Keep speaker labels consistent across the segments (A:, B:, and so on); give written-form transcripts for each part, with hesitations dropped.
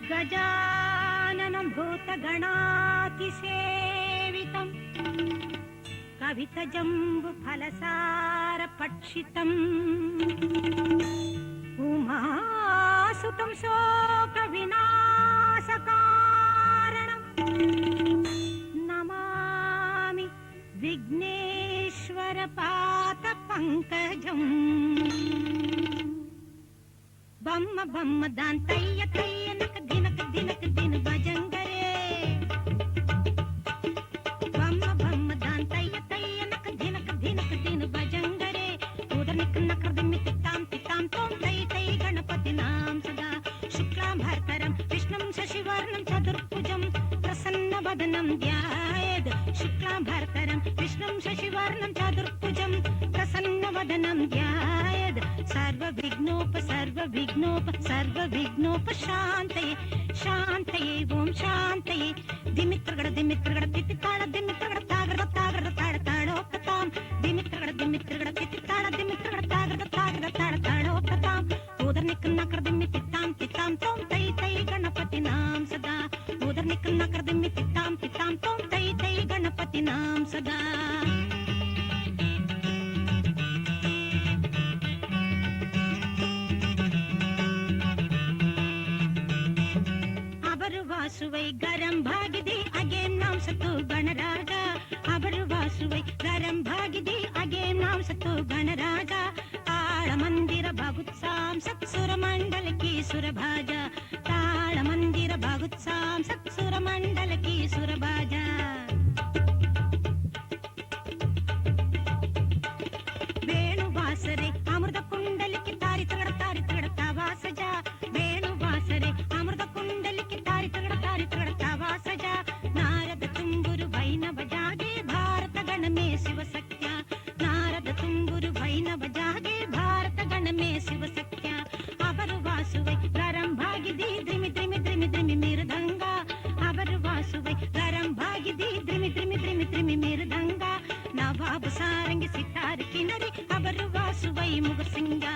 A: गजाननं भूतगणातिसेवितं कवितजम्बुफलसारपक्षितम् उमासुतं शोकविनाशकारणं नमामि विघ्नेश्वरपादपङ्कजम् बम्म बम्म दान्तय्य तय्य नक दिन भजङ्गरे बम्म बम्म दान्तय्य तय्य नक दिन भजङ्गरे उदनिक नकर दिमितितां तितां तों तै तै गणपतिनां सदा शुक्लां भरतरं विष्णुं शशिवर्णं चतुर्भुजं प्रसन्नवदनं ध्यायेत् शुक्लां भरतरं विष्णुं शशिवर्णं चतुर्भुजं प्रसन्नवदनं ध्यायेत् सर्वविघ्नोप शान्तये शान्तये ओम शान्तये दिमित्रगड़ तितिताड़ दिमित्रगड़ तागड़ ताड़ोपतां दिमित्रगड़ तितिताड़ दिमित्रगड़ तागड़ ताड़ोपतां उदरनिक नकर दिमितितां तितां तों तै तै गणपतिनां सदा उदरनिक नकर दिमितितां तितां तों तै तै गणपतिनां सदा वासुवै गरम भागिदे अगेम नाम सतो गणराजा अबर वासुवै गरम भागिदे अगेम नाम सतो गणराजा ताल मंदिर भगुत्साम सत्सुर मंडल की सुरभाजा ताल मंदिर भगुत्साम सत्सुर मंडल की सुरभाजा वेणु वासरे अमृत कुंडल की तारी तगड़ता वासजा वेणु वासरे अमृत कुंडल की तारी तगड़ता वासजा नारद तुम्बुरु भैनव जागे भारत गण में शिव सख्या नारद तुम्बुरु भैनव जागे भारत गण में शिव सख्या अबर वासुवै गरम भागिदी द्रिमि द्रिमि द्रिमि द्रिमि मेरदंगा अबर वासुवै गरम भागिदी द्रिमि द्रिमि द्रिमि द्रिमि मेरदंगा नवाब सारंग सितार किनरी अबर वासुवै मुगर सिंगा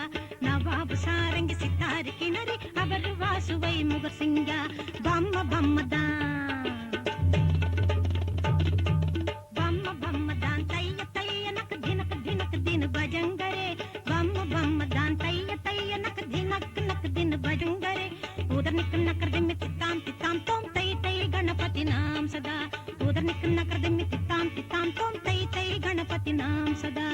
A: नवाब सारंग सितार किनरी अबर वासुवै मुगर सिंगा बम्म बम्म दान तय्य तय्य नक दिन भजङ्गरे बम्म बम्म दान तय्य तय्य नक दिन भजङ्गरे उदरनिक नकर दिमितितां तितां तों तै तै गणपतिनां सदा उदरनिक नकर दिमितितां तितां तों तै तै गणपतिनां सदा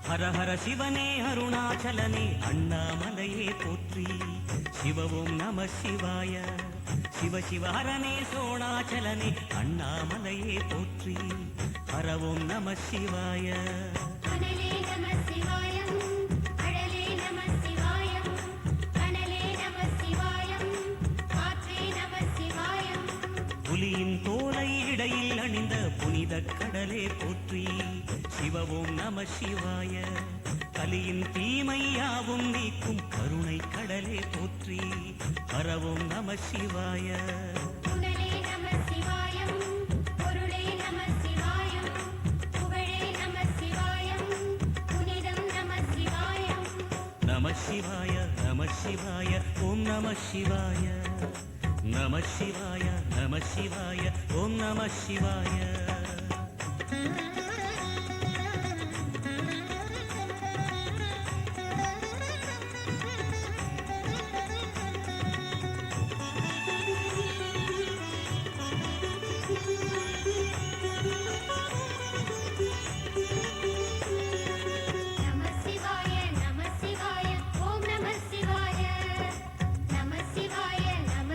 B: हर हर शिवने अरुणाचलने अण्णामलये पोत्री शिव ओं नमः शिवाय शिव शिव हरने सोणाचलने अण्णामलये पोत्री हर ओं नमः शिवाय புலியின் தோலை இடையில் அணிந்த புனித கடலே போற்றி சிவ ஓம் நம சிவாய கலியின் தீமையாவும் நீக்கும் கருணை கடலே போற்றி ஹர ஓம் நம சிவாய நம சிவாய நம சிவாய ஓம் நம சிவாய நம சிவாய நம சிவாய ஓம் நம சிவாய
C: நம சிவாய நம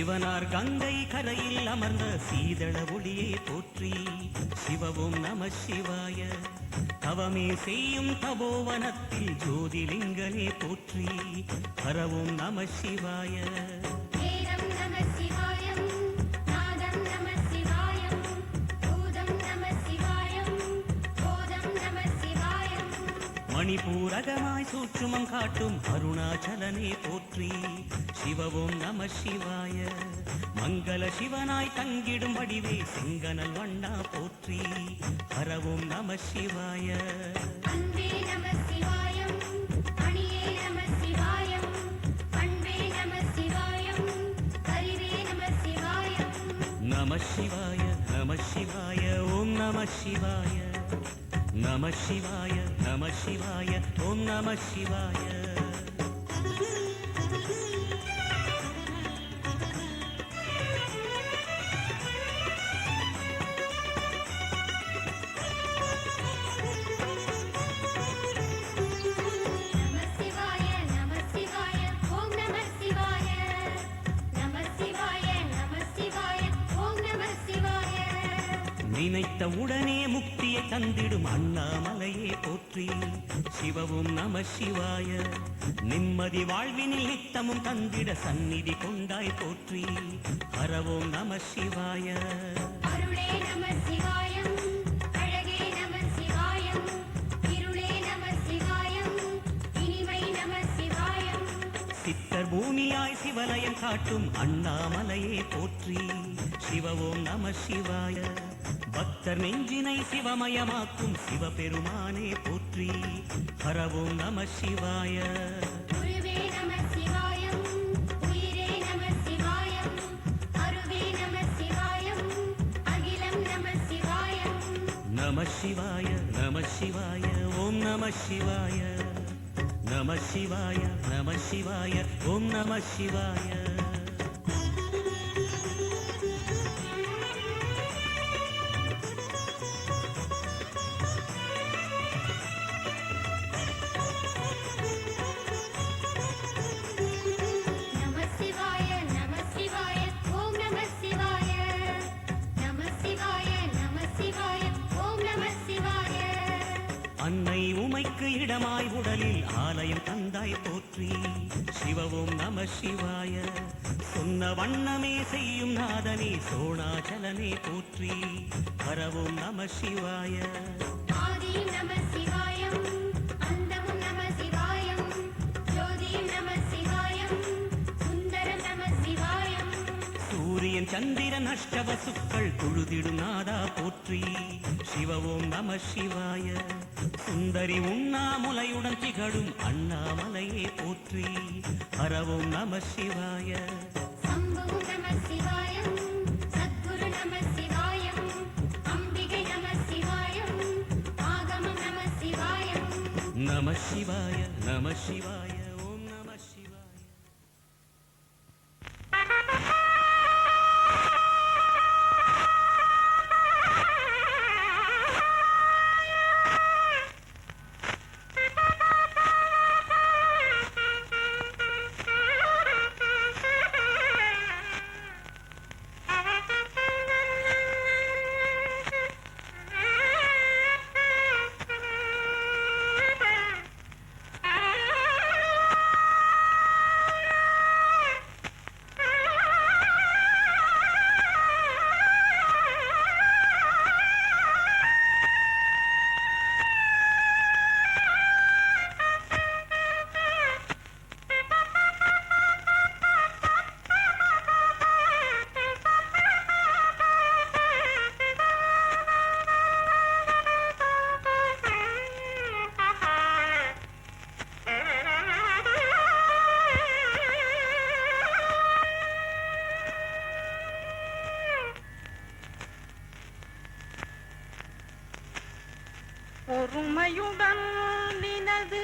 B: சிவனார் கங்கை கரையில் அமர்ந்த சீதள ஒளியே போற்றி சிவவும் நம சிவாய தவமே செய்யும் தபோவனத்தில் ஜோதிலிங்கனே போற்றி ஹரவும் நம சிவாய
C: வேதம் நம சிவாயம் நாதம் நம சிவாயம் பூதம் நம சிவாயம் போதம் நம சிவாயம்
B: மணிபூரகமாய் சூட்சுமம் காட்டும் அருணாச்சலனே போற்றி சிவவும் நம சிவாய மங்கள சிவனாய் தங்கிடும் வடிவே செங்கனல் வண்ணா போற்றி ஹரவும் நம சிவாய
C: அன்பே நம சிவாயம் அணியே நம சிவாயம் அன்பே நம சிவாயம் அறிவே நம சிவாயம்
B: நம சிவாய நம சிவாய ஓம் நம சிவாய நம சிவாய நம சிவாய ஓம் நம சிவாய
C: நம சிவாய நம சிவாய ஓம் நம சிவாய நம சிவாய நம சிவாய ஓம் நம சிவாய
B: நினைத்த உடனே முக்தியை தந்திடும் அண்ணாமலையே போற்றி சிவவும் நம சிவாய நிம்மதி வாழ்வினில் நித்தமும் தந்திட சந்நிதி கொண்டாய் போற்றி ஹரவோம் நம சிவாய
C: அருளே நம சிவாயம் அழகே நம சிவாயம் இருளே நம சிவாயம் இனிமை நம சிவாயம்
B: சித்தர் பூமியாய் சிவலயம் காட்டும் அண்ணாமலையே போற்றி சிவவோம் நம சிவாய பக்தர் நெஞ்சினை சிவமயமாக்கும் சிவபெருமானே போற்றி ஹரவோம் நம சிவாய
C: குருவே நம சிவாயம் உயிரே நம சிவாயம் அருவே நம சிவாயம் அகிலம் நம சிவாயம்
B: நம சிவாய நம சிவாய ஓம் நம சிவாய நம சிவாய நம சிவாய ஓம் நம சிவாய
C: நம சிவாய நம சிவாய ஓம் நம சிவாய நம சிவாய நம சிவாய ஓம் நம சிவாய
B: அன்னை உமைக்கு இடமாய் உடலில் ஆலயம் தந்தாய் போற்றி சிவவும் நம சிவாய சொன்ன வண்ணமே செய்யும் நாதனே சோணாச்சலனே போற்றி ஹரவும் நம சிவாய
C: ஆதியும் நம சிவாயம் அந்தமும் நம சிவாயம் ஜோதியும் நம சிவாயம் சுந்தரம் நம சிவாயம்
B: சூரியன் சந்திரன் அஷ்டவசுக்கள் தொழுதிடும் நாதா போற்றி சிவவோம் நம சிவாய சுந்தரி உண்ணாமுலையுடன் திகழும் அண்ணாமலையே போற்றி ஹரவோம் நம சிவாய
C: சம்புவும் நம சிவாயம் சத்குரு நம சிவாயம் அம்பிகை நம சிவாயம் ஆகமம் நம சிவாயம்
B: நம சிவாய நம சிவாய ஓம் நம சிவாய
A: பொறுமையுடன் நினது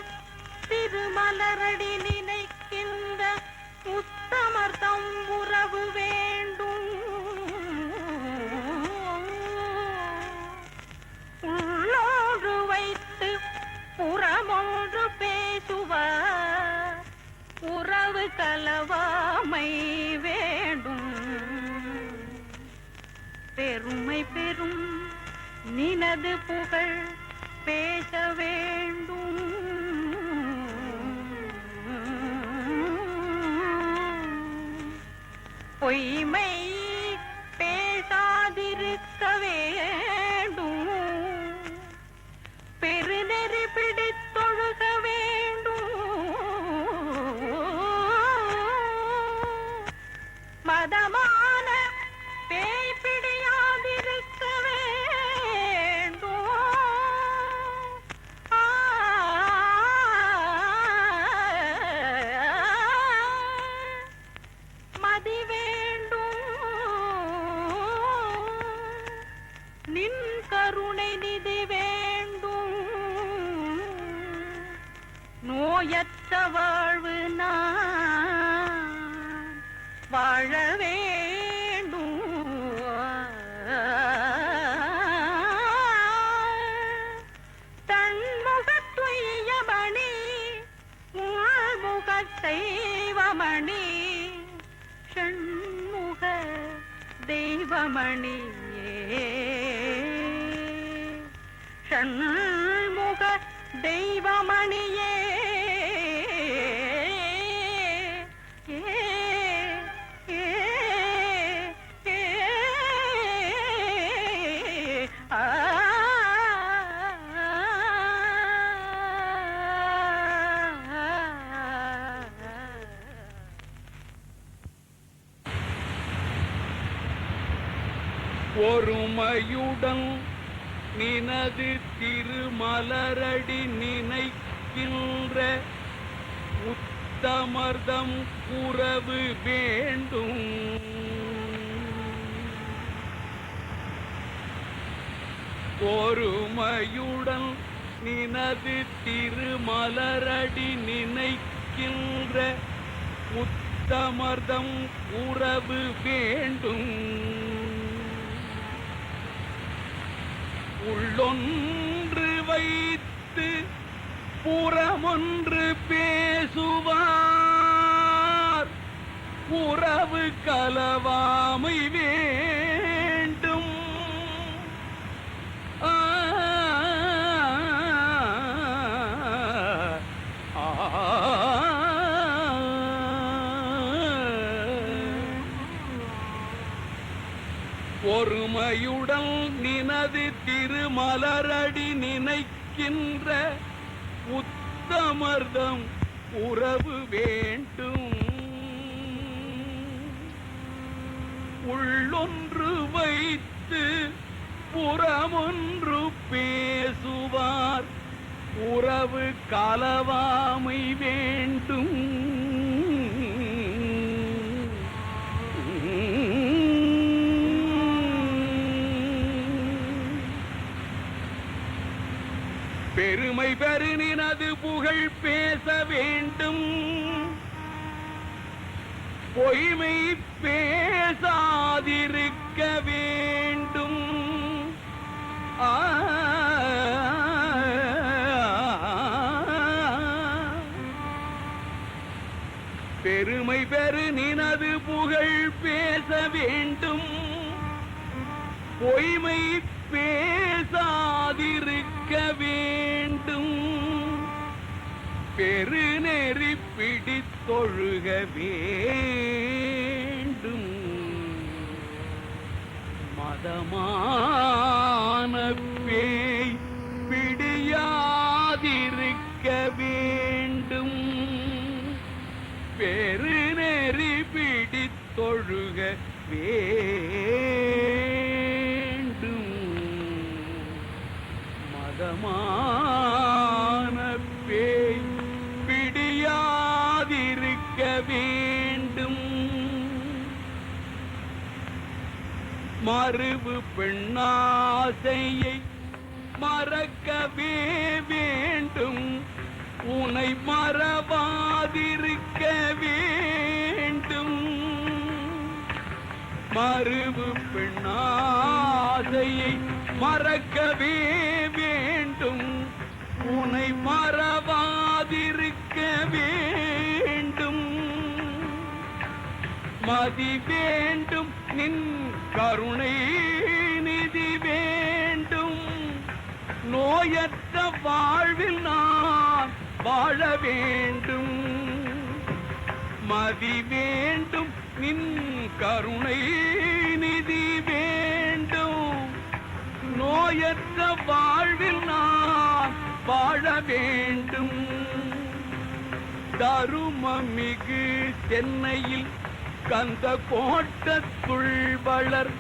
A: திருமலரடி நினைக்கின்ற உத்தமர்த்தம் உறவு வேண்டும். உள்ளோடு வைத்து புறமொன்று பேசுவார் உறவு கலவாமை வேண்டும். பெருமை பெறும் நினது புகழ் பேச வேண்டும். பொய்மை பேசாதிருக்க வேண்டும். பெருநெறி பிடித்தொழுக வேண்டும். மதமான பேய் பிடியாதிருக்க வேண்டும். மதி வேண்டும். நின் கருணை நிதி வேண்டும். நோயற்ற வாழ்வு நான் வாழ வேண்டும். தன்முகத்துய்யமணி உள்முகத் தெய்வமணி ஷண்முக தெய்வமணியே. ஷண்முக தெய்வமணியே.
D: ஒருமையுடன் நினது திருமலரடி நினைக்கின்ற உத்தமர்தம் உறவு வேண்டும். ஒருமையுடன் நினது திருமலரடி நினைக்கின்ற உத்தமர்தம் உறவு வேண்டும். உள்ளொன்று வைத்து புறமொன்று பேசுவார். உறவு கலவாமை வேண்டும். ஒருமையுடன் நினது திருமலரடி நினைக்கின்ற உத்தமர்தம் உறவு வேண்டும். உள்ளொன்று வைத்து புறமொன்று பேசுவார். உறவு கலவாமை வேண்டும். பெருமை பெறு நினது புகழ் பேச வேண்டும். பொய்மை பேசாதிருக்க வேண்டும். பெருமை பெறு நினது புகழ் பேச வேண்டும். பொய்மை பேசாதிருக்க வேண்டும். பெருநெறி பிடித்தொழுக வேண்டும். மதமான பேய் பிடியாதிருக்க வேண்டும். பெருநெறி பிடித்தொழுக வேண்டும். மதமான பேய் பிடியாதிருக்க வேண்டும். மறுவு பெண்ணாசையை மறக்கவே வேண்டும். உனை மறவாதிருக்க வேண்டும். மறுவு பெண்ணாசையை மறக்கவே வேண்டும். உனை மறவாதிருக்க வேண்டும். மதி வேண்டும் நின் கருணை நிதி வேண்டும். நோயற்ற வாழ்வில் நான் வாழ வேண்டும். மதி வேண்டும், நின் கருணை நிதி வேண்டும். நோயற்ற வாழ்வில் நான் வாழ வேண்டும். தருமமிகு சென்னையில் கந்த கோட்டத்துள் வளர்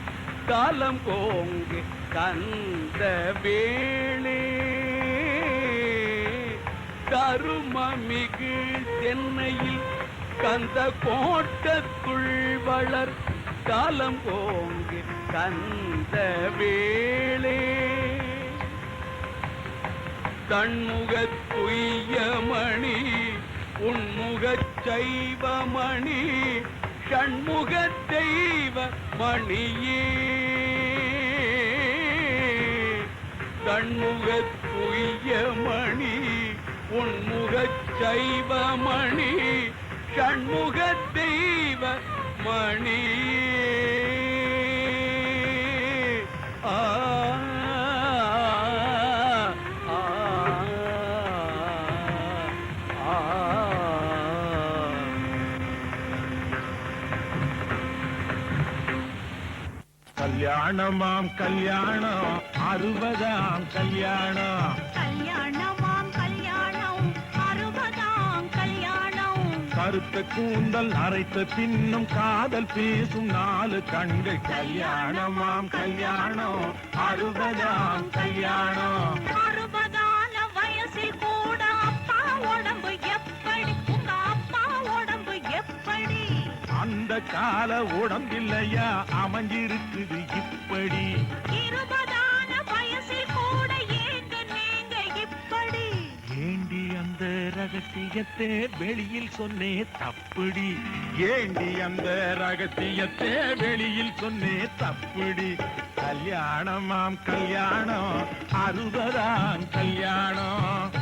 D: காலம் கோங்கு கந்த வேளே. தருமமிகு சென்னையில் கந்த கோட்டத்துள் வளர் காலம் கோங்கு கந்த வேளே. தன்முகத் துய்யமணி உன்முகச் சைவமணி ஷண்முகத் தெய்வ மணியே. தன்முகத் துய்யமணி உன்முகச் சைவமணி ஷண்முகத் தெய்வ மணியே.
E: கல்யாணமாம் கல்யாணம் 60ஆம் கல்யாணம்.
A: கல்யாணமாம் கல்யாணம் 60ஆம் கல்யாணம்.
E: கருத்த கூந்தல் அரைத்த பின்னும் காதல் பேசும் 4 கண்கள். கல்யாணமாம் கல்யாணம் 60ஆம் கல்யாணம்.
A: 60ஆன வயசில் கூட அப்பா உடம்பு எப்படி? உங்க அப்பா உடம்பு எப்படி?
E: அந்த கால உடம்பில்லையா அமைஞ்சிருக்குது இப்படி.
A: 20ஆன வயசில் கூட ஏங்க நீங்க இப்படி?
E: ஏண்டி அந்த ரகசியத்தை வெளியில் சொன்னே தப்புடி. ஏண்டி அந்த ரகசியத்தை வெளியில் சொன்னே தப்புடி. கல்யாணமாம் கல்யாணம் 60ஆம் கல்யாணம்.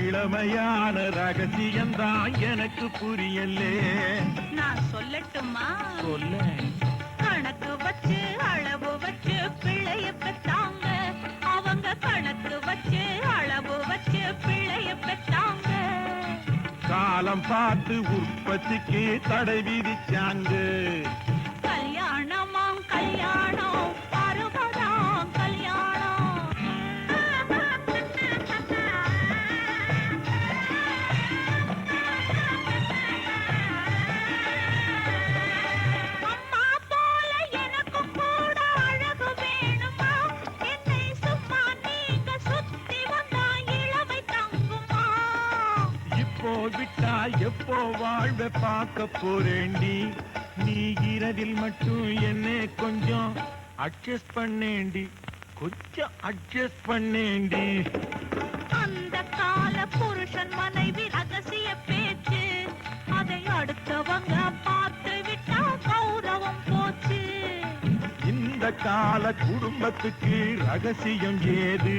E: இளமையான ரகசியம்தான் எனக்கு புரியலே.
A: நான் சொல்லட்டுமா?
E: சொல்ல.
A: கணக்கு வச்சு அளவு வச்சு பிள்ளைய பெத்தாங்க. அவங்க கணக்கு வச்சு அளவு வச்சு பிள்ளைய பெத்தாங்க.
E: காலம் பார்த்து உற்பத்திக்கு தடை விதிச்சாங்க.
A: கல்யாணமாம் கல்யாணம் 60ஆம் கல்யாணம். அம்மா போல எனக்கும் கூட அழகு வேணுமா? என்னை சும்மா நீங்க சுத்தி வந்தா இளமை தங்குமா?
E: இப்போ விட்டா எப்போ வாழ்வை பார்க்க போறேண்டி. நீ இரவில் மட்டும் என்ன கொஞ்சம் அட்ஜஸ்ட் பண்ணேண்டி. கொஞ்சம் அட்ஜஸ்ட் பண்ணேண்டி.
A: அந்த கால புருஷன் மனைவி ரகசிய பேச்சு அதை அடுத்தவங்க பார்த்து விட்டா கௌரவம் போச்சு.
E: இந்த கால குடும்பத்துக்கு ரகசியம் ஏது?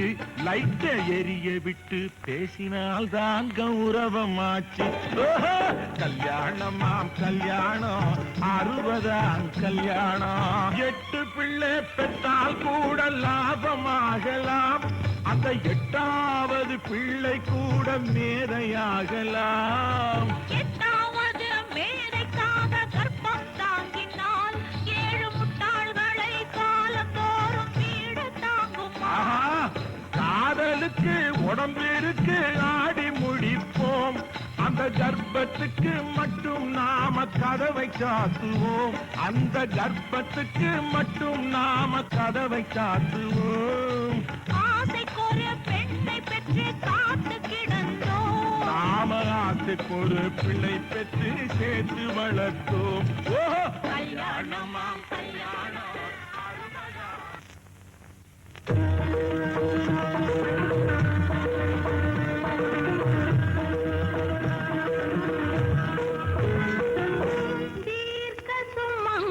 E: லைட்ட எரிய விட்டு பேசினால்தான் கௌரவமாச்சு. ஓஹோ! கல்யாணமாம் கல்யாணம் 60ஆம் கல்யாணம். 8 பிள்ளை பெற்றால் கூட லாபமாகலாம். அந்த 8வது பிள்ளை கூட மேதையாகலாம்.
A: 8வது மேதைக்காக கர்ப்பம் தாங்கினால் 7 முட்டாள்களை காலந்தோறும் வீடு தாங்குமா?
E: ஆஹா! காதலுக்கு உடம்பு இருக்கு, ஆடி முடிப்போம். அந்த கர்ப்பத்துக்கு மட்டும் நாம கதவை சாத்துவோம். அந்த கர்ப்பத்துக்கு மட்டும் நாம கதவை சாத்துவோம்.
A: ஆசைக்கொரு பெண்ணை பெற்று காத்து கிடந்தோம்.
E: நாம ஆசைக்கு ஒரு பிள்ளை பெற்று சேர்த்து வளர்த்தோம். ஓஹோ!
A: கல்யாணமாம் கல்யாணம். தீர்க்க சுமங்கலியாய்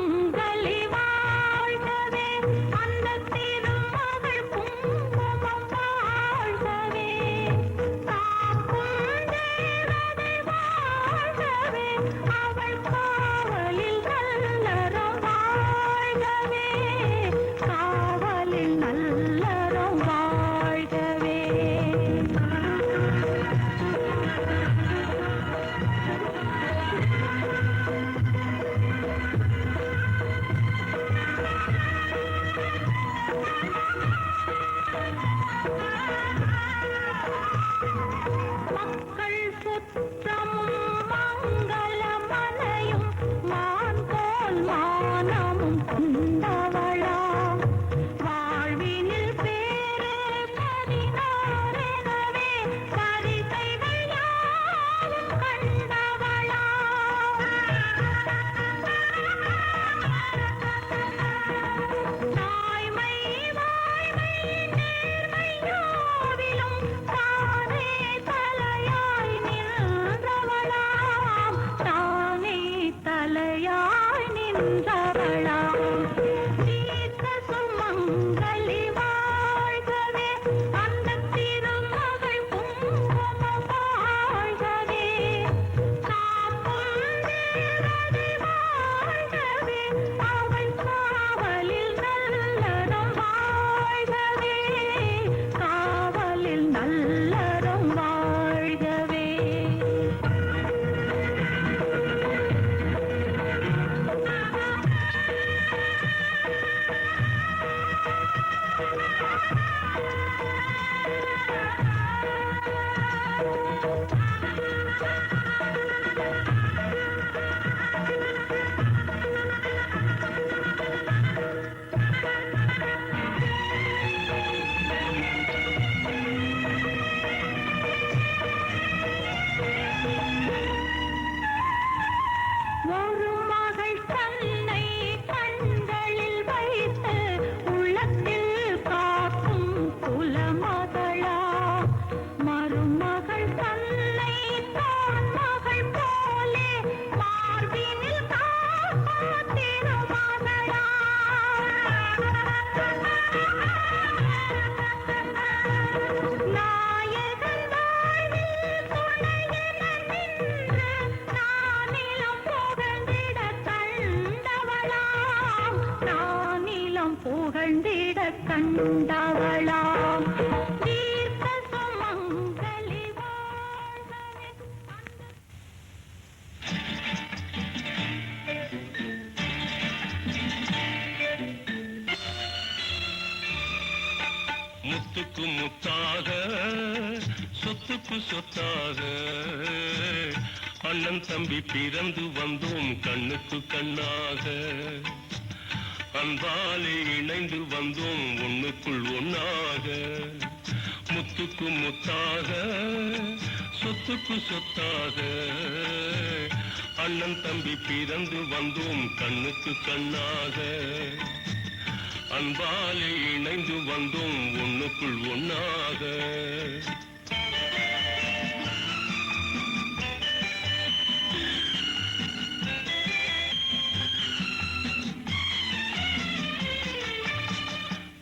A: கண்டவளாம் தீர்க்க சுமங்கலி வாழ்கவே.
E: முத்துக்கு முத்தாக சொத்துக்கு சொத்தாக அண்ணன் தம்பி பிறந்து வந்தோம் கண்ணுக்கு கண்ணாக அன்பாலே இணைந்து வந்தோம் ஒண்ணுக்குள் ஒன்னாக முத்துக்கு முத்தாக சொத்துக்கு சொத்தாக அண்ணன் தம்பி பிறந்து வந்தோம் கண்ணுக்கு கண்ணாக அன்பாலே இணைந்து வந்தோம் ஒண்ணுக்குள் ஒன்னாக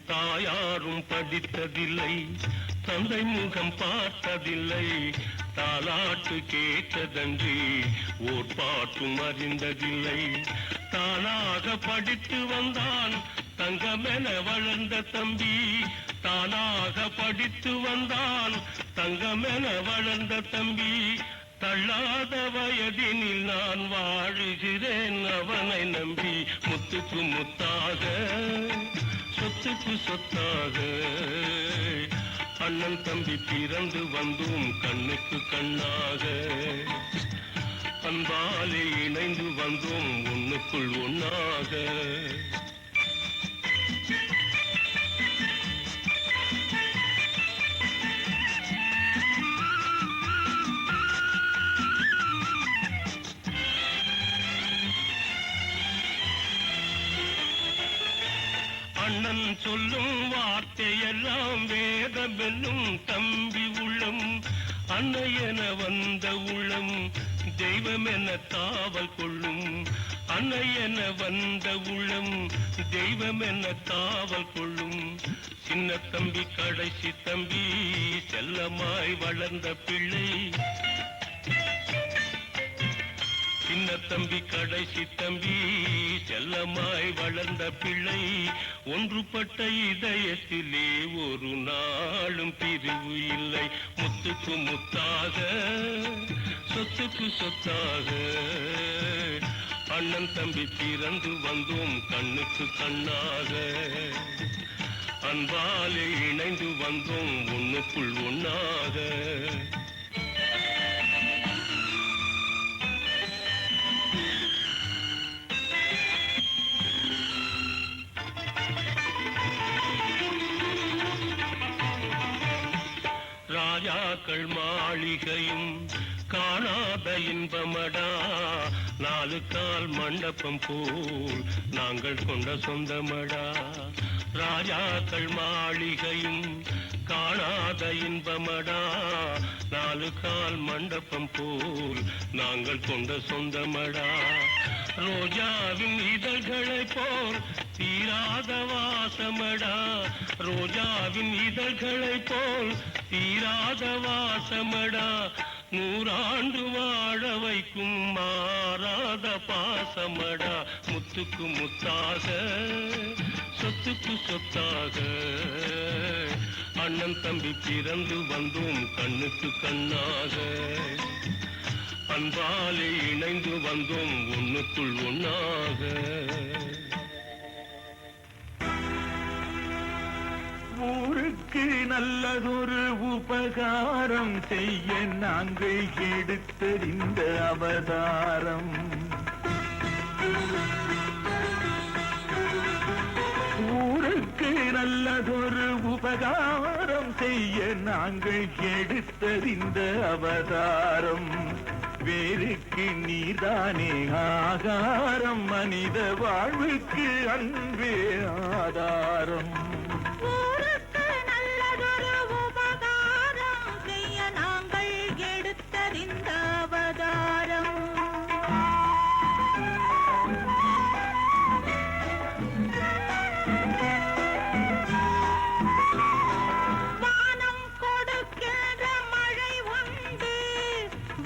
E: தாயாரும் படித்ததில்லை தந்தை முகம் பார்த்ததில்லை தாலாட்டு கேட்டதன்றி ஓர் பாட்டும் அறிந்ததில்லை தானாக படித்து வந்தான் தங்கமென வளர்ந்த தம்பி தானாக படித்து வந்தான் தங்கமென வளர்ந்த தம்பி தள்ளாத வயதினில் நான் வாழுகிறேன் அவனை நம்பி முத்துக்கு முத்தாக சொத்துக்கு சொத்தாக அண்ணன் தம்பி பிறந்து வந்தோம் கண்ணுக்கு கண்ணாக அன்பாலே இணைந்து வந்தோம் ஒண்ணுக்குள் ஒன்னாக அண்ணன் சொல்லும் வார்த்தையெல்லாம் வேதமெல்லும் தம்பி உள்ளம் அன்னையென வந்த உள்ளம் தெய்வம் என காவல் கொள்ளும் அன்னையென வந்த உள்ளம் தெய்வம் என காவல் கொள்ளும் சின்ன தம்பி கடைசி தம்பி செல்லமாய் வளர்ந்த பிள்ளை சின்ன தம்பி கடைசி தம்பி செல்லமாய் வளர்ந்த பிள்ளை ஒன்றுபட்ட இதயத்திலே ஒரு நாளும் பிரிவு இல்லை முத்துக்கு முத்தாக சொத்துக்கு சொத்தாக அண்ணன் தம்பி பிறந்து வந்தோம் கண்ணுக்கு கண்ணாக அன்பாலே இணைந்து வந்தோம் ஒண்ணுக்குள் ஒன்னாக ராஜாக்கள் மாளிகையும் காணாத இன்பமடா நாலு கால் மண்டபம் போல் நாங்கள் கொண்ட சொந்தமடா ராஜாக்கள் மாளிகையும் காணாத இன்பமடா நாலு கால் மண்டபம் போல் நாங்கள் கொண்ட சொந்தமடா ரோஜாவின் இதழ்களை போல் தீராத வாசமடா ரோஜாவின் இதழ்களை போல் தீராத வாசமடா நூறாண்டு வாழ வைக்கும் மாறாத பாசமடா முத்துக்கு முத்தாக சொத்துக்கு சொத்தாக அண்ணன் தம்பி பிறந்து வந்தோம் கண்ணுக்கு கண்ணாக அன்பாலே இணைந்து வந்தோம் ஒண்ணுக்குள் ஒன்னாக
F: ஊருக்கு நல்லதொரு உபகாரம் செய்ய நாங்கள் எடுத்தறிந்த அவதாரம் ஊருக்கு நல்லதொரு உபகாரம் செய்ய நாங்கள் எடுத்தறிந்த அவதாரம் வேருக்கு நீதானே ஆகாரம் மனித வாழ்வுக்கு அன்பே ஆதாரம்
A: ஊருக்கு நல்லதொரு உபகாரம் செய்ய நாங்கள் எடுத்தறிந்த அவதாரம் வானம் கொடுக்கின்ற மழை உண்டு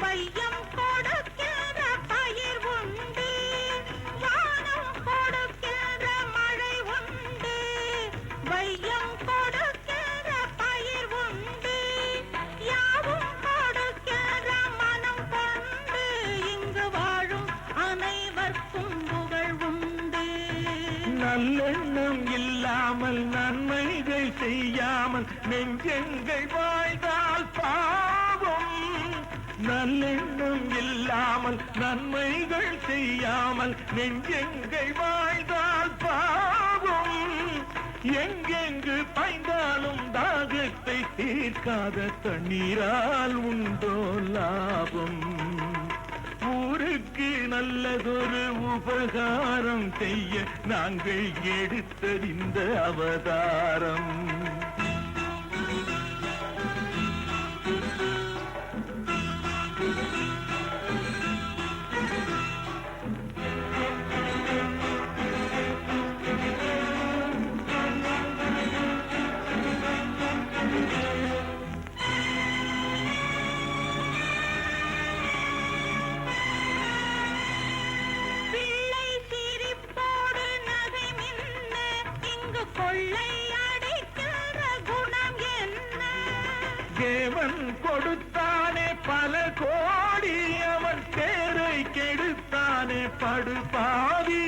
A: வையம் கொடுக்கின்ற பயிர் உண்டு வானம் கொடுக்கின்ற மழை உண்டு வையம்
F: நல்லெண்ணம் இல்லாமல் நன்மைகள் செய்யாமல் நெஞ்சங்கள் வாழ்ந்தால் பாவம். நல்லெண்ணம் இல்லாமல் நன்மைகள் செய்யாமல் நெஞ்சங்கள் வாழ்ந்தால் பாவம். எங்கெங்கு பாய்ந்தாலும் தாகத்தை தீர்க்காத தண்ணீரால் உண்டோ லாபம். ஊருக்கு நல்லதொரு உபகாரம் செய்ய நாங்கள் எடுத்ததிந்த அவதாரம்.
A: பிள்ளை சிரிப்போடு நகை மின்ன இங்கு கொள்ளை அடிக்கிற குணம் என்ன?
F: தேவன் கொடுத்தானே பல கோடி, அவன் பேரை கெடுத்தானே படுபாவி.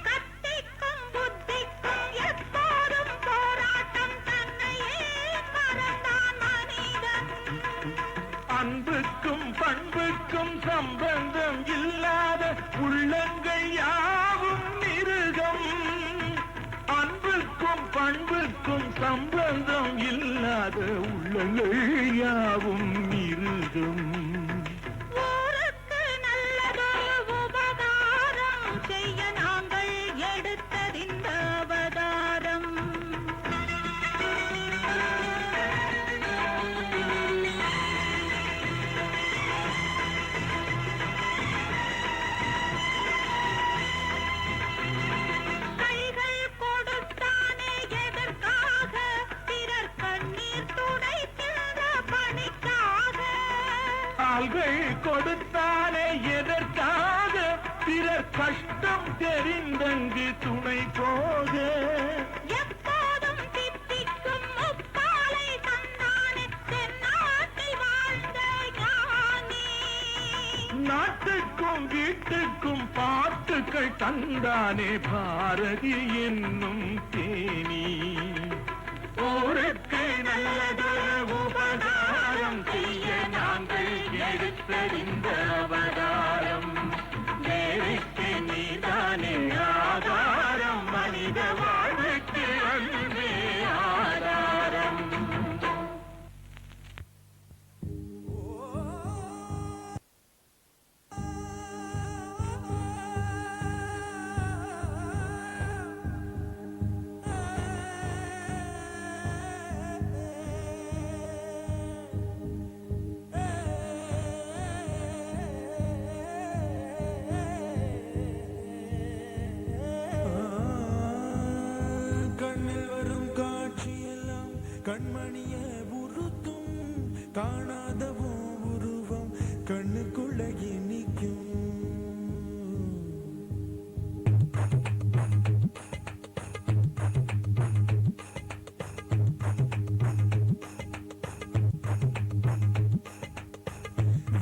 A: கத்திக்கும் புத்திக்கும் எப்போதும் போராட்டம், தன்னையே மறந்தான் மனிதன்.
F: அன்புக்கும் பண்புக்கும் சம்பந்தம் இல்லாத உள்ளங்கள் யாவும் மிருகம். அன்புக்கும் பண்புக்கும் சம்பந்தம் இல்லாத உள்ளங்கள் யாவும் மிருகம்.
A: ஊருக்கு நல்லதொரு உபகாரம் செய்ய நாங்கள் எடுத்ததிந்த அவதாரம். கைகள் கொடுத்தானே எதற்காக? பிறர் கண்ணீர் துடைக்கின்ற பணிக்காக.
F: ஆள்கள் கொடுத்தானே எதற்காக? பிறர் கஷ்டம் தெரிந்தங்கு துணை போக.
A: எப்போதும் தித்திக்கும் முப்பாலை தந்தானே தென்னாட்டில் வாழ்ந்த ஞானி.
F: நாட்டுக்கும் வீட்டுக்கும் பாட்டுக்கள் தந்தானே பாரதி என்னும் தேனி. ஊருக்கு நல்லதொரு உபகாரம் செய்ய நாங்கள் எடுத்தறிந்த அவதாரம். நேருக்கு நீதானே ஆதாரம், மனித வாழ்வுக்கு அன்பே ஆதாரம்.
G: கண்ணில் வரும் காட்சியெல்லாம் கண்மணிய உறுத்தும். காணாதவோ உருவம் கண்ணுக்குள்ள நிற்கும்.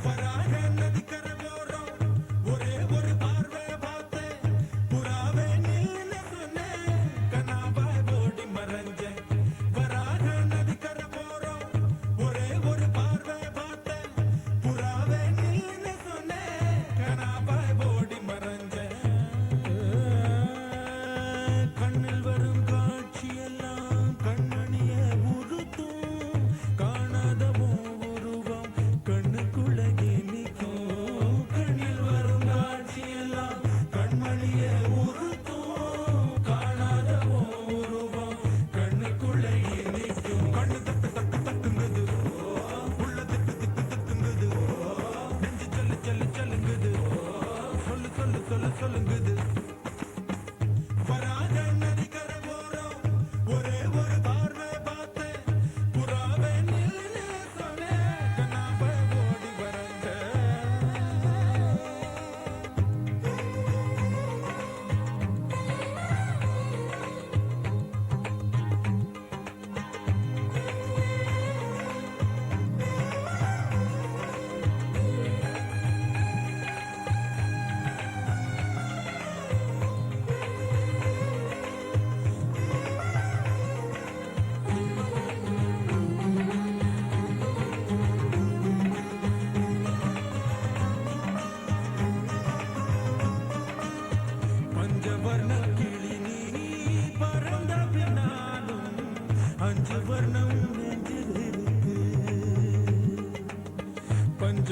G: வராக நதிக்கரை ஓரம் ஒரே ஒரு பார்வை பார்த்தேன். புறாவே நில்லுன்னு சொன்னேன், கனாவாய் ஓடி மறைஞ்சேன். வராக நதிக்கரை ஓரம் ஒரே ஒரு பார்வை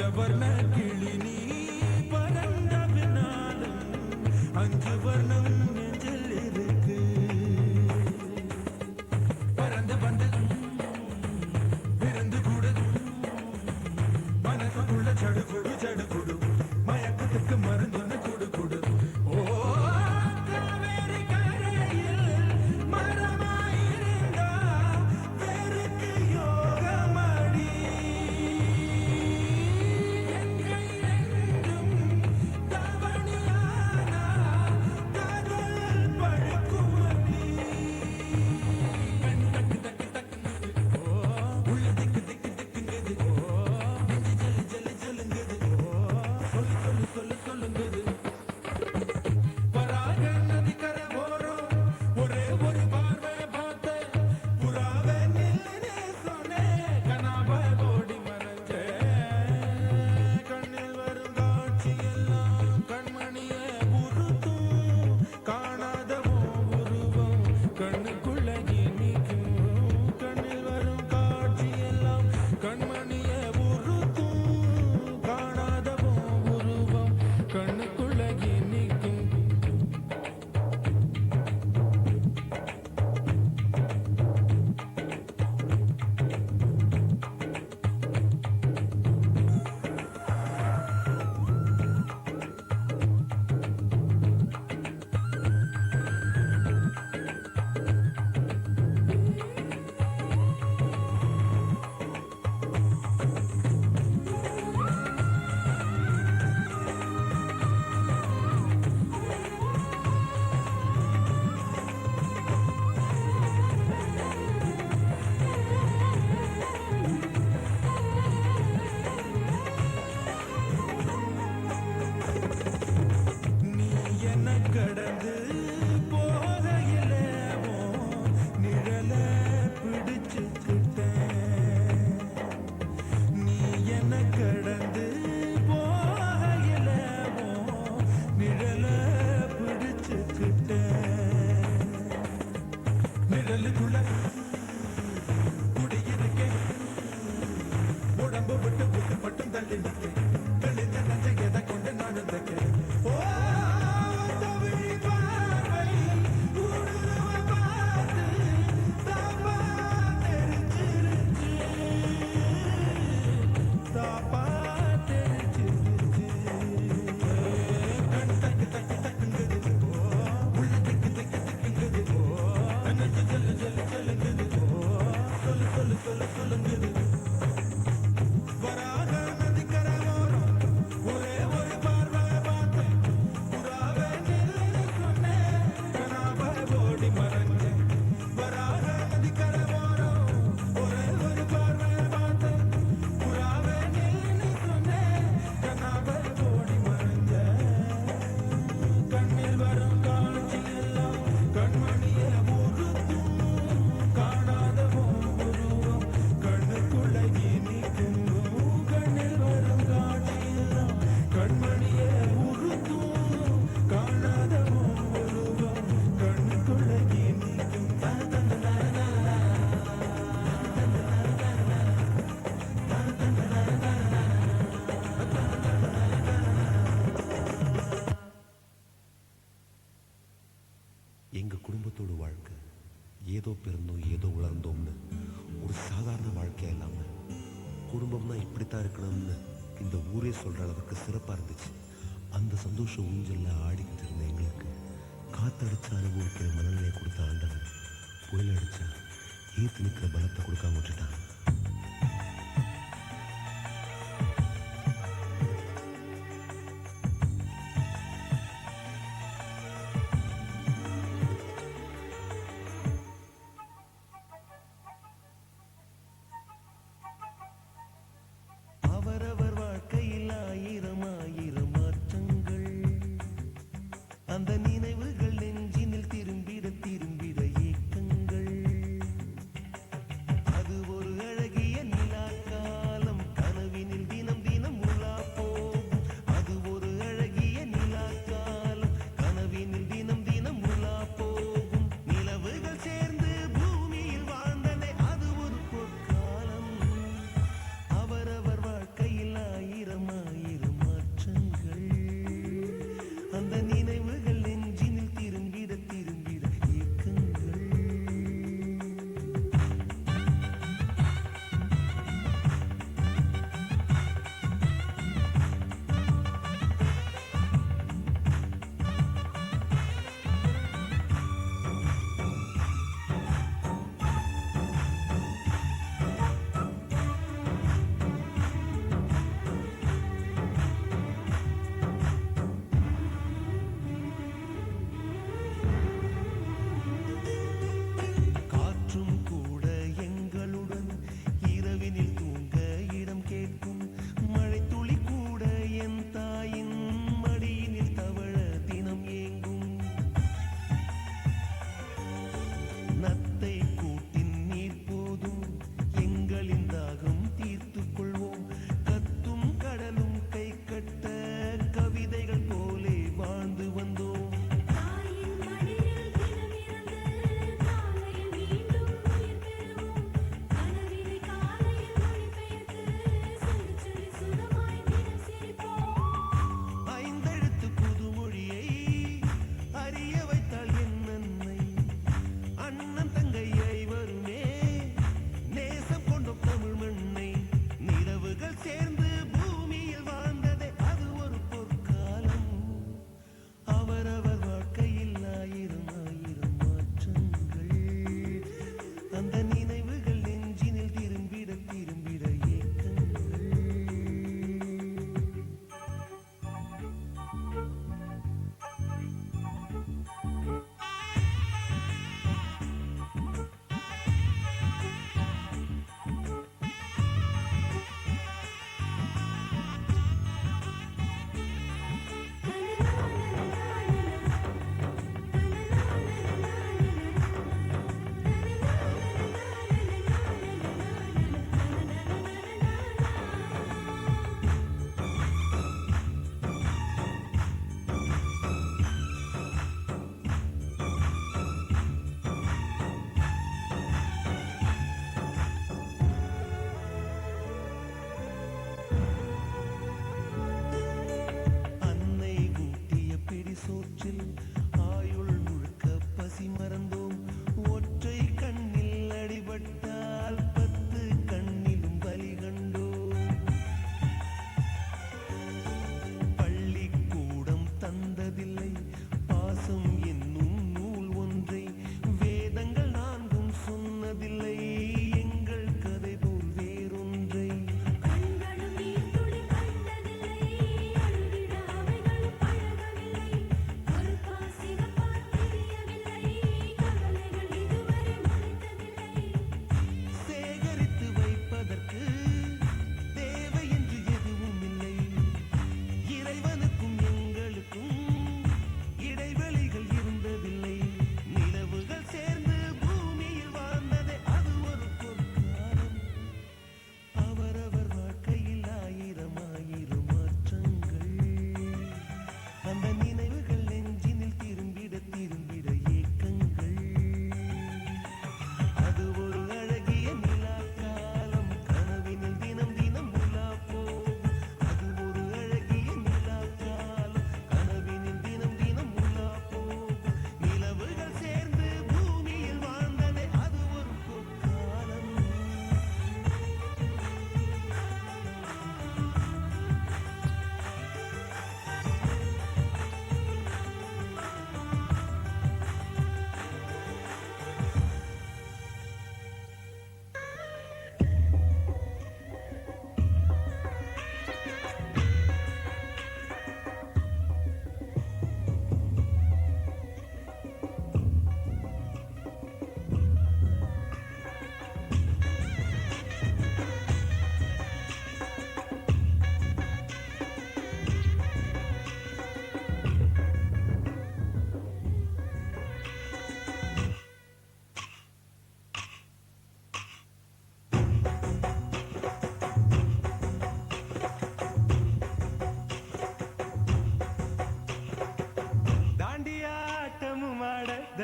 G: பஞ்சவர்ண கிளி நீ பறந்த பின்னாலும் 5 வர்ணம் நெஞ்சில் இருக்கு பறந்து வந்து விருந்து கூடு மனசுக்குள்ள சடுகுடு சடுகுடு மயக்கத்துக்கு மருந்துன்னு குடு குடு ஓ காவேரி கரையில் மரமாயிருந்தா வேருக்கு யோகமடி என் கை ரெண்டும் தவணியானா காதல் பழுக்குமடி கண் தக்கு தக்கு தக்குங்குது ஓ உள்ள திக்கு திக்கு திக்குங்குது ஓ நெஞ்சு ஜல்லு ஜல்லு ஜல்லுங்குது ஓ சொல்லு சொல்லு சொல்லு சொல்லுங்குது வராக நதி கரை ஓரம் ஒரே ஒரு பார்வை பார்த்த புறாவே நில்லுனே சொன்னேன் கனாவை ஓடி மறைஞ்சேன் கண்ணில் வரும் காட்சி எல்லாம் கண்மணியே உறுத்தும் காணாதவோ உருவம் கண்ணுக்குள்ள இனிக்கும் கண்ணில் வரும் காட்சி எல்லாம் கண்மணியே உறுத்தும் காணாதவோ உருவம் கண்ணுக்குள்ள இனிக்கும் நீ என்ன கடந்து போகையில நிழல பிடிச்சுக்கிட்டேன் நீ என்ன கடந்து போகையில நிழல பிடிச்சுக்கிட்டேன் நிழலுக்குள்ள குடியிருக்கேன் உடம்பு விட்டு புட்டு மட்டும் தள்ளி நிற்கேன் தெளிந்த நஞ்சை எதை கொண்டு நான் தைக்கிறேன் ஓ தவிழி பார்வை ஊடுருவ பார்த்து தாப்பா தெரிஞ்சிருச்சு தாப்பா தெரிஞ்சிருச்சு கண் தக்கு தக்கு தக்குங்குது ஓ உள்ள திக்கு திக்கு திக்குங்குது ஓ நெஞ்சு ஜல்லு ஜல்லு ஜல்லுங்குது ஓ சொல்லு சொல்லு சொல்லு சொல்லுங்குது வராக நதிக்கரை ஓரம் ஒரே ஒரு பார்வை பார்த்தேன் புறாவே நில்லுன்னு சொன்னேன் கனாவை ஓடி மறைஞ்சேன் வராக நதிக்கரை ஓரம் ஒரே ஒரு பார்வை பார்த்தேன் புறாவே நில்லுன்னு சொன்னேன் கனாவை ஓடி மறைஞ்சேன் கண்ணில் வரும் காட்சி எல்லாம் கண்மணியை உறுத்தும் காணாதவோ உருவம் கண்ணுக்குள்ள இனிக்கும் கண்ணில் வரும் காட்சி எல்லாம் கண்மணியை உறுத்தும் காணாதவோ உருவம் கண்ணுக்குள்ள இனிக்கும்
H: எங்க குடும்பத்தோட வாழ்க்கை ஏதோ பிறந்தோம் ஏதோ வளர்ந்தோம்னு ஒரு சாதாரண வாழ்க்கை இல்லாம குடும்பம்னா இப்படித்தான் இருக்கணும்னு இந்த ஊரே சொல்ற அளவுக்கு சிறப்பா இருந்துச்சு. அந்த சந்தோஷம் ஊஞ்சல்ல ஆடிக்கிட்டு இருந்த எங்களுக்கு காத்தடிச்சு அனுபவிக்கிற மனநிலையை கொடுத்த ஆண்டவன் புயல் அடிச்சா ஏத்து நிற்கிற பலத்தை கொடுக்காம விட்டுட்டான். அவரவர் வாழ்க்கையில் ஆயிரம் ஆயிரம் மாற்றங்கள், அந்த நினைவுகள் நெஞ்சினில் திரும்பிட திரும்பிட ஏக்கங்கள். அது ஒரு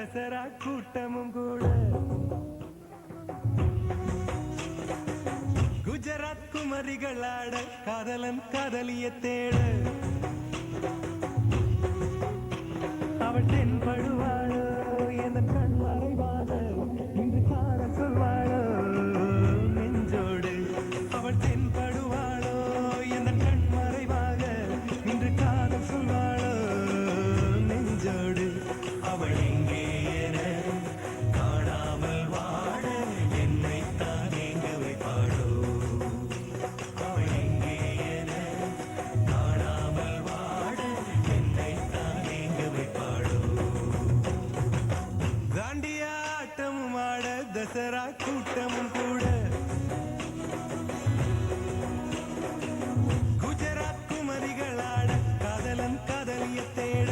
E: தசரா கூட்டமும் கூட குஜராத் குமரிகளாட காதலன் காதலிய தேட அவள் தென்படுவாளோ எந்த கண் மறைவாத இன்று காண சொல்வாளோ நெஞ்சோடு அவள் தென்படுவாளோ எந்த கண் மறைவாக இன்று காண சொல்வாளோ நெஞ்சோடு அவள் எங்கே என காணாமல் வாழ என்னை தான் எங்க வைப்பாளோ அவள் எங்கே என காணாமல் வாழ என்னை தான் எங்க வைப்பாளோ தாண்டியா ஆட்டமும் ஆட தசரா கூட்டமும் கூட குஜராத் குமரிகளாட காதலன் காதலிய தேட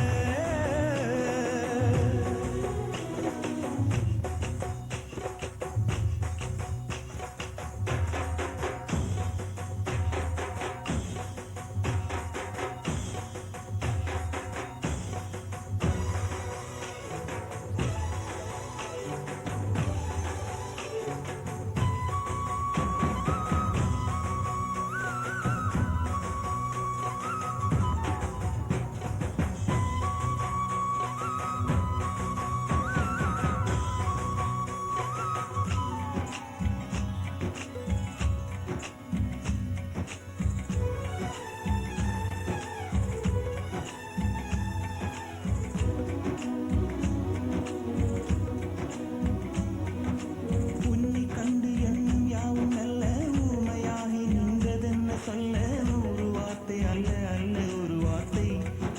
E: உன்னை கண்டு எண்ணம் யாவும் நல்ல ஊமையாகி நின்றதென்ன சொல்ல நூறு வார்த்தை அல்ல அல்ல ஒரு வார்த்தை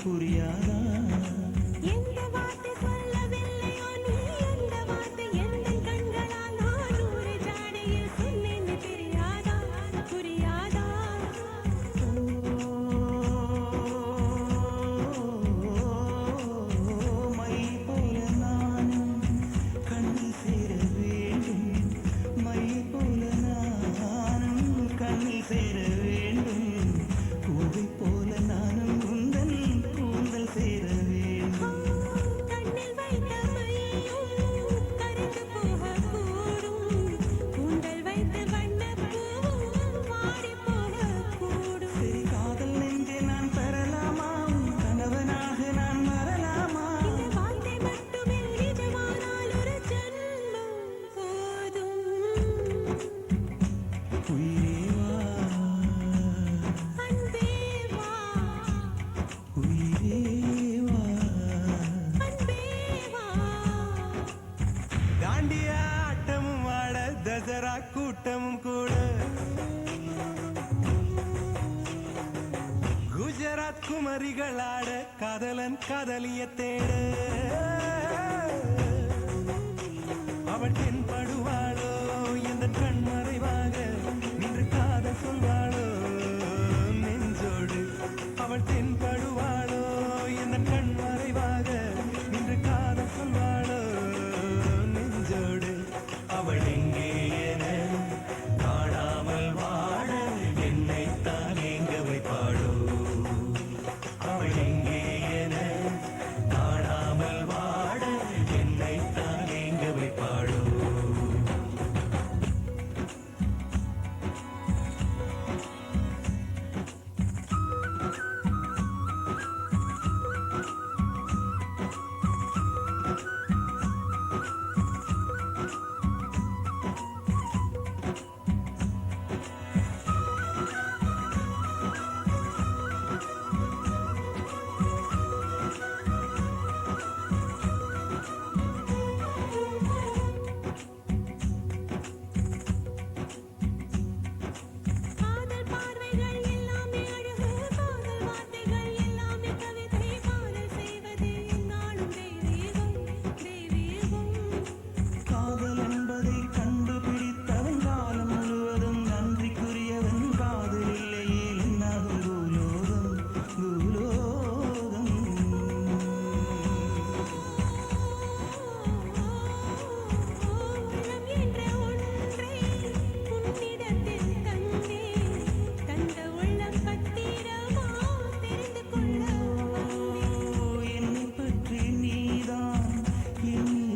E: புரியாதா
A: எந்த வார்த்தை சொல்லவில்லையோ நீ எந்த வார்த்தை எந்த கண்களால் நான் ஒரு ஜாடையில் சொன்னேன்னு தெரியாதா புரியாதா
E: மை போல நானும் கண்ணில் சேர வேண்டும் மை போல நானும் கண்ணில் சேர வேண்டும் பூவை போல நானும் உந்தன் கூந்தல் சேர வேண்டும்
A: கண்ணில் வைத்த மையும் கரைந்து போகக்கூடும் கூந்தல் வைத்த வண்ணப்பூவும் வாடி போகக்கூடும்
E: சரி காதல் நெஞ்சை நான் பெறலாமா உன் கணவனாக நான் வரலாமா
A: இந்த வார்த்தை மட்டுமே நிஜமானால் ஒரு ஜன்மம் போதும்
E: உயிரே வா
A: அன்பே வா
E: உயிரே வா
A: அன்பே வா
E: தாண்டியா ஆட்டமும் ஆட தசரா கூட்டமும் கூட குஜராத் குமரிகளாட காதலன் காதலிய தேட அவள் தென்படுவாளோ எந்த கண் மறைவாக நின்று காதல் சொல்வாளோ நெஞ்சோடு அவள் தென்படுவாளோ எந்த கண் மறைவாக நின்று காதல் சொல்வாளோ நெஞ்சோடு அவள் எங்கே என காணாமல் வாழ என்னை தான் எங்க வைப்பாளோ அவள் எங்கே என காணாமல் வாழ என்னை தான் எங்க வைப்பாளோ
A: காதல் பார்வைகள் எல்லாமே அழகு காதல் வார்த்தைகள் எல்லாமே கவிதை காதல் செய்வது என்னாலும் தெய்வீகம் தெய்வீகம்
E: காதல் என்பதை கண்டுபிடித்தவன் காலம் முழுவதும் நன்றிக்குரியவன் காதல் இல்லையே என்னாகும் பூலோகம் பூலோகம்
A: உள்ளம் என்ற ஒன்றை உன்னிடத்தில் தந்தேன் தந்த உள்ளம் பத்திரமா தெரிந்து கொள்ள வந்தேன்
E: என்னை பற்றி நீதான் என்னை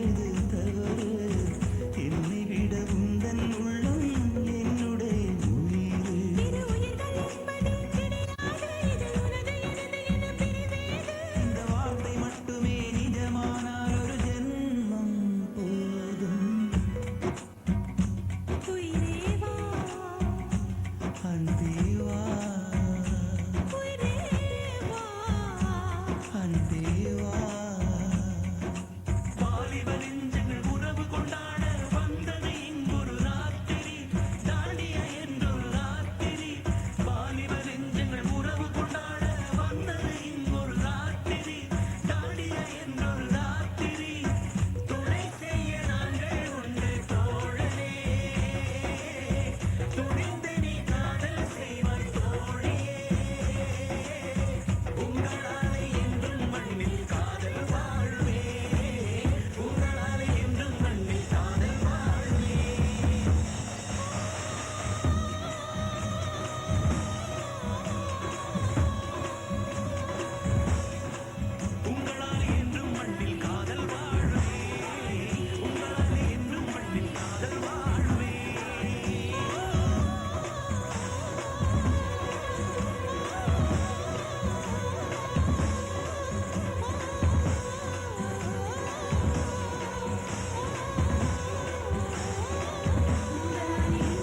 E: அன்பேவா அன்பேவா
B: வாலிப நெஞ்சங்கள் உறவு கொண்டாட வந்தது இங்கொரு ராத்திரி தாண்டிய என்றொரு ராத்திரி வாலிப நெஞ்சங்கள் உறவு கொண்டாட வந்தது இங்கொரு ராத்திரி தாண்டிய என்றொரு ராத்திரி துணை செய்ய நாங்கள் உண்டு தோழனே துணிந்து நீ காதல் செய்வாய் தோழியே உங்களாலே என்றும் மண்ணில் காதல் வாழ்வே உங்களாலே என்றும் மண்ணில் காதல் வாழ்வே உங்களாலே என்றும் மண்ணில் காதல் வாழ்வே உங்களாலே என்றும் மண்ணில் காதல் வாழ்வே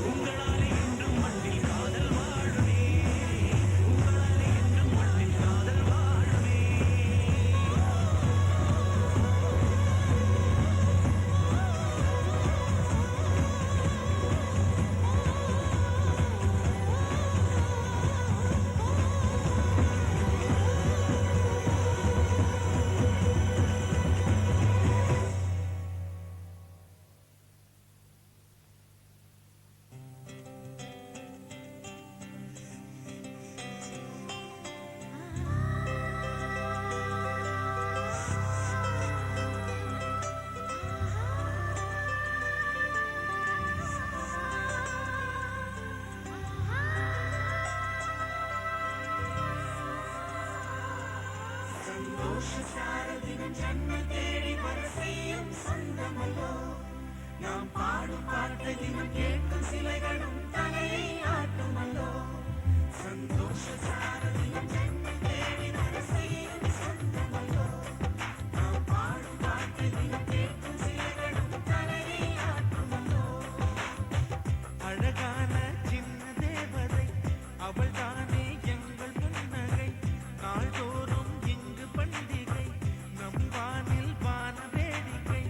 B: உங்களாலே என்றும் மண்ணில் காதல் வாழ்வே உங்களாலே என்றும் மண்ணில் காதல் வாழ்வே நாம் பாடும் பாட்டை தினம் கேட்கும் சிலைகளும் தலையை ஆட்டுமல்லோ சந்தோஷ சாரதியும் ஜன்மை தேடி வர செய்யும் சொந்தமல்லோ நாம் பாடும் பாட்டை தினம் கேட்கும் சிலைகளும் தலையை ஆட்டுமல்லோ அழகான சின்ன தேவதை அவள் தானே எங்கள் புன்னகை நாள்தோறும் இங்கு பண்டிகை நம் வானில் வான வேடிக்கை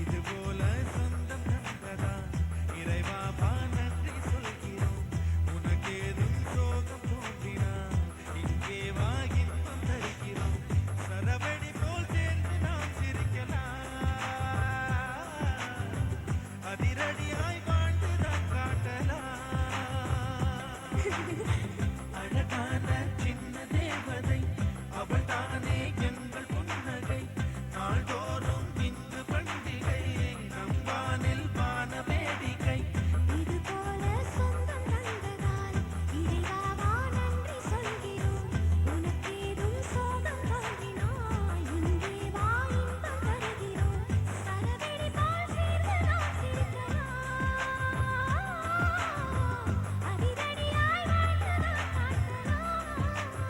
B: இதுபோல சொந்தம் தந்ததா இறைவா நன்றி சொல்கிறோம் உனக்கேதும் சோகம் தோன்றினா இங்கே வா இன்பம் தருகிறோம் சரவடி போல் சேர்ந்து நாம் சிரிக்கலாம் அதிரடியாய் வாழ்ந்துதான் காட்டலாம் அழகான சின்ன தேவதை அவள் தானே எங்கள் புன்னகை நாள்தோறும் இங்கு பண்டிகை நம் வானில் வான வேடிக்கை
C: இதுபோல சொந்தம் தந்ததால் இறைவா நன்றி சொல்கிறோம் உனக்கேதும் சோகம் தோன்றினால் இங்கே வா இன்பம் தருகிறோம் சரவெடி போல் சேர்ந்து நாம் சிரிக்கலாம் அதிரடியாய் வாழ்ந்துதான் காட்டலாம்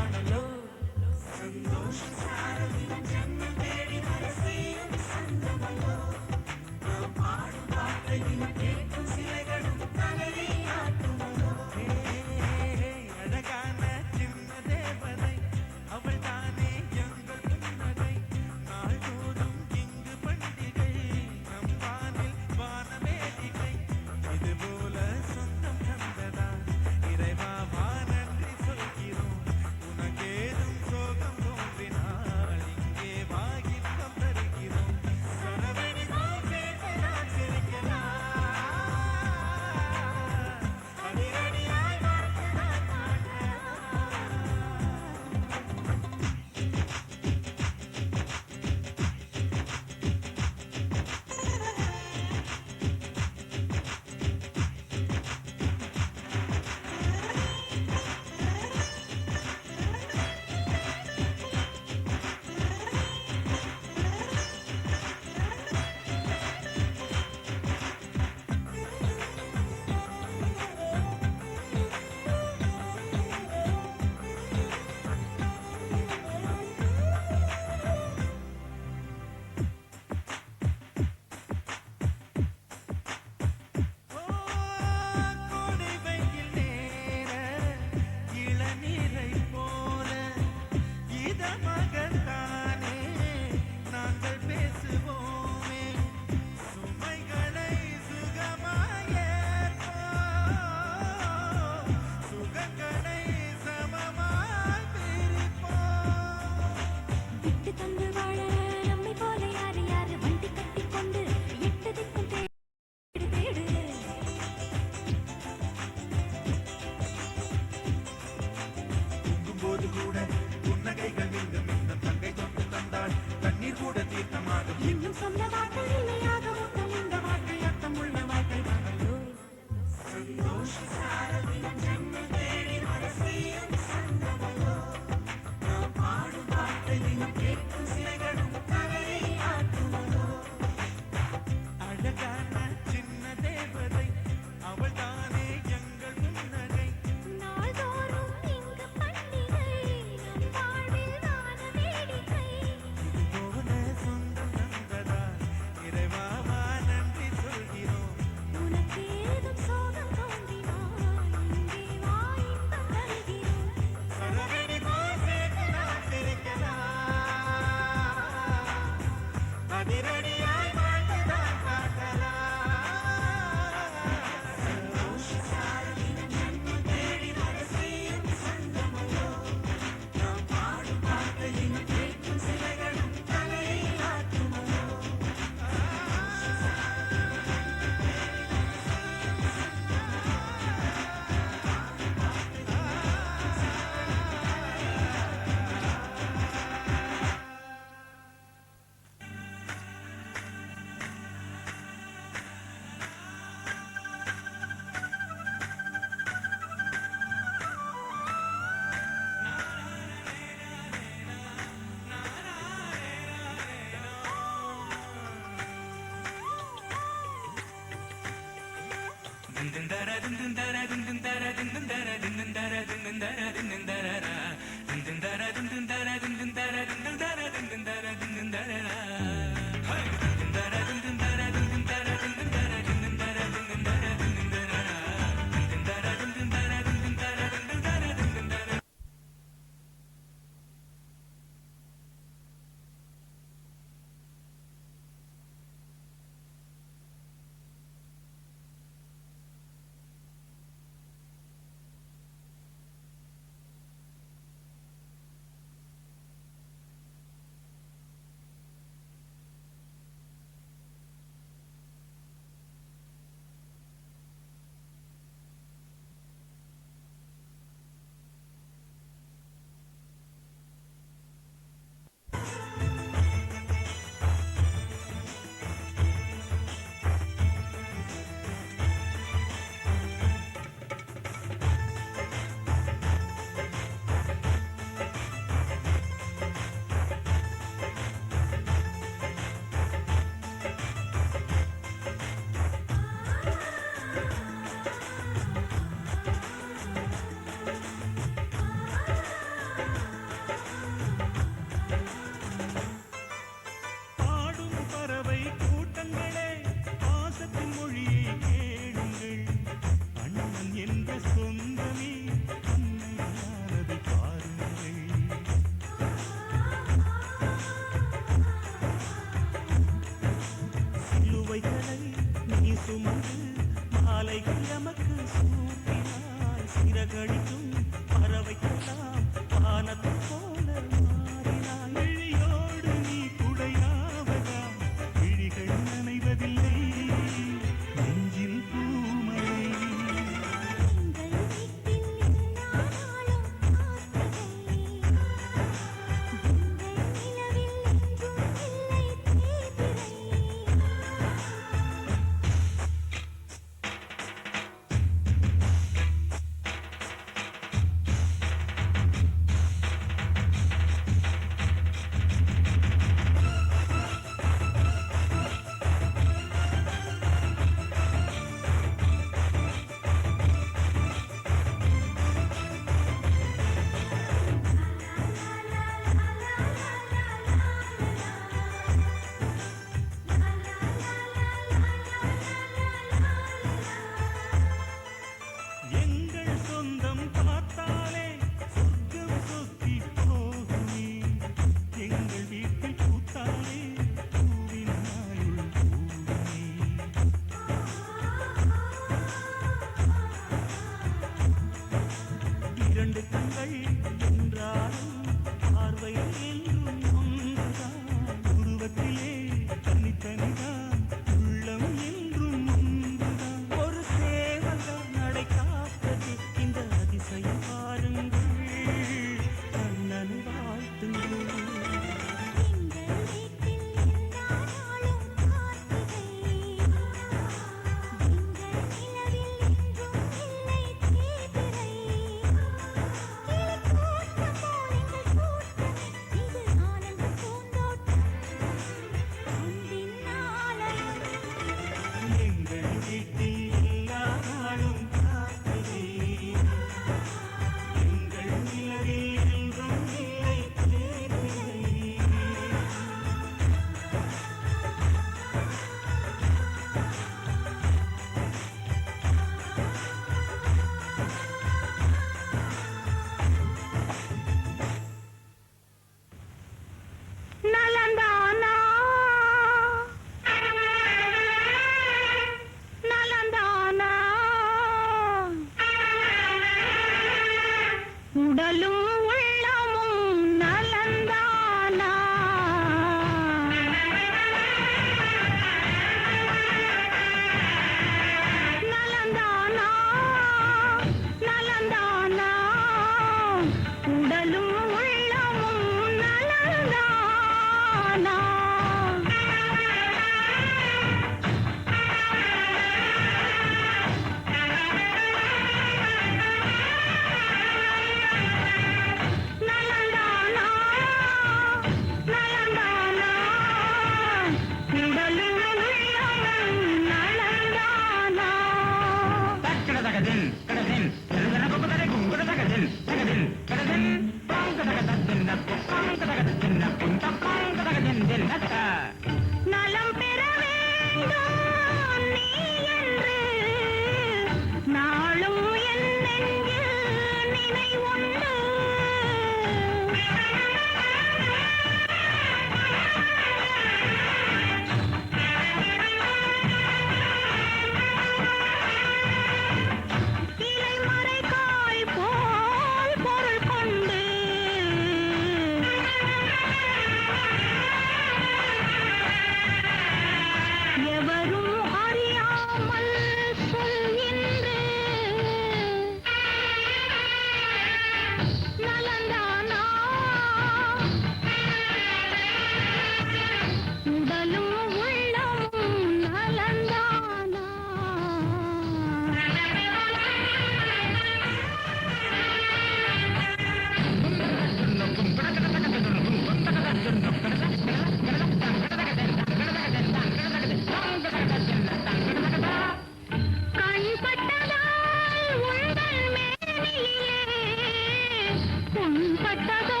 A: புண்பட்டதோ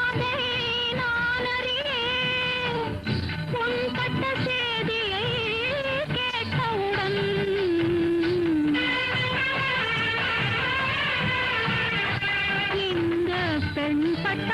A: அதை நான் அறியேன். புண்பட்ட செய்தியை கேட்டவுடன் இந்த பெண்பட்ட